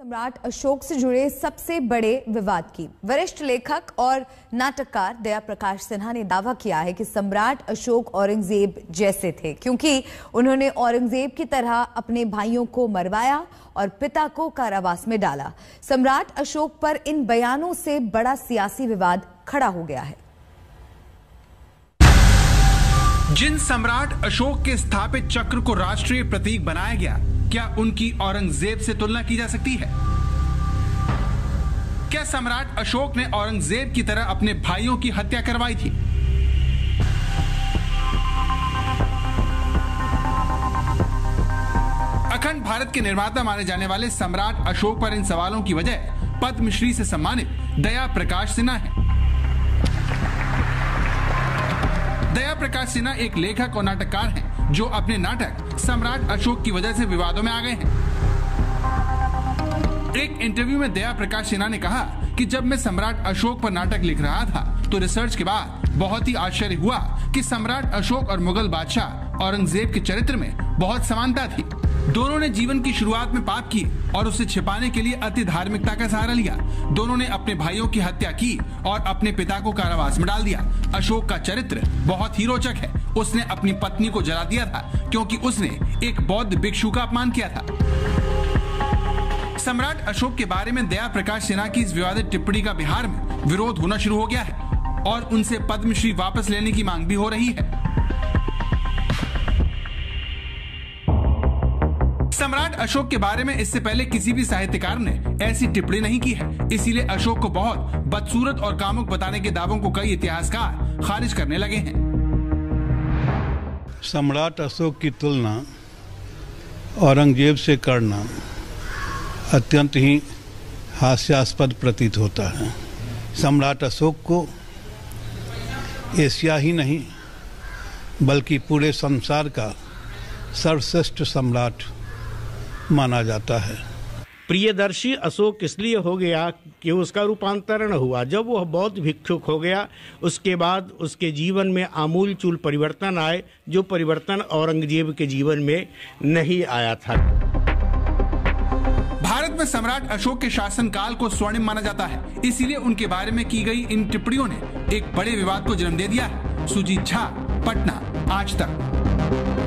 सम्राट अशोक से जुड़े सबसे बड़े विवाद की वरिष्ठ लेखक और नाटककार दया प्रकाश सिन्हा ने दावा किया है कि सम्राट अशोक औरंगजेब जैसे थे, क्योंकि उन्होंने औरंगजेब की तरह अपने भाइयों को मरवाया और पिता को कारावास में डाला। सम्राट अशोक पर इन बयानों से बड़ा सियासी विवाद खड़ा हो गया है। जिन सम्राट अशोक के स्थापित चक्र को राष्ट्रीय प्रतीक बनाया गया, क्या उनकी औरंगजेब से तुलना की जा सकती है? क्या सम्राट अशोक ने औरंगजेब की तरह अपने भाइयों की हत्या करवाई थी? अखंड भारत के निर्माता माने जाने वाले सम्राट अशोक पर इन सवालों की वजह पद्मश्री से सम्मानित दया प्रकाश सिन्हा है। दया प्रकाश सिन्हा एक लेखक और नाटककार हैं, जो अपने नाटक सम्राट अशोक की वजह से विवादों में आ गए हैं। एक इंटरव्यू में दया प्रकाश सिन्हा ने कहा कि जब मैं सम्राट अशोक पर नाटक लिख रहा था तो रिसर्च के बाद बहुत ही आश्चर्य हुआ कि सम्राट अशोक और मुगल बादशाह औरंगजेब के चरित्र में बहुत समानता थी। दोनों ने जीवन की शुरुआत में पाप किए और उसे छिपाने के लिए अति धार्मिकता का सहारा लिया। दोनों ने अपने भाइयों की हत्या की और अपने पिता को कारावास में डाल दिया। अशोक का चरित्र बहुत ही रोचक है। उसने अपनी पत्नी को जला दिया था क्योंकि उसने एक बौद्ध भिक्षु का अपमान किया था। सम्राट अशोक के बारे में दया प्रकाश सिन्हा की इस विवादित टिप्पणी का बिहार में विरोध होना शुरू हो गया है और उनसे पद्मश्री वापस लेने की मांग भी हो रही है। सम्राट अशोक के बारे में इससे पहले किसी भी साहित्यकार ने ऐसी टिप्पणी नहीं की है, इसीलिए अशोक को बहुत बदसूरत और कामुक बताने के दावों को कई इतिहासकार खारिज करने लगे हैं। सम्राट अशोक की तुलना औरंगजेब से करना अत्यंत ही हास्यास्पद प्रतीत होता है। सम्राट अशोक को एशिया ही नहीं बल्कि पूरे संसार का सर्वश्रेष्ठ सम्राट माना जाता है। प्रियदर्शी अशोक इसलिए हो गया कि उसका रूपांतरण हुआ। जब वह बौद्ध भिक्षुक हो गया, उसके बाद उसके जीवन में आमूल चूल परिवर्तन आए, जो परिवर्तन औरंगजेब के जीवन में नहीं आया था। भारत में सम्राट अशोक के शासनकाल को स्वर्णिम माना जाता है, इसीलिए उनके बारे में की गई इन टिप्पणियों ने एक बड़े विवाद को जन्म दे दिया है। सुजीत झा, पटना, आज तक।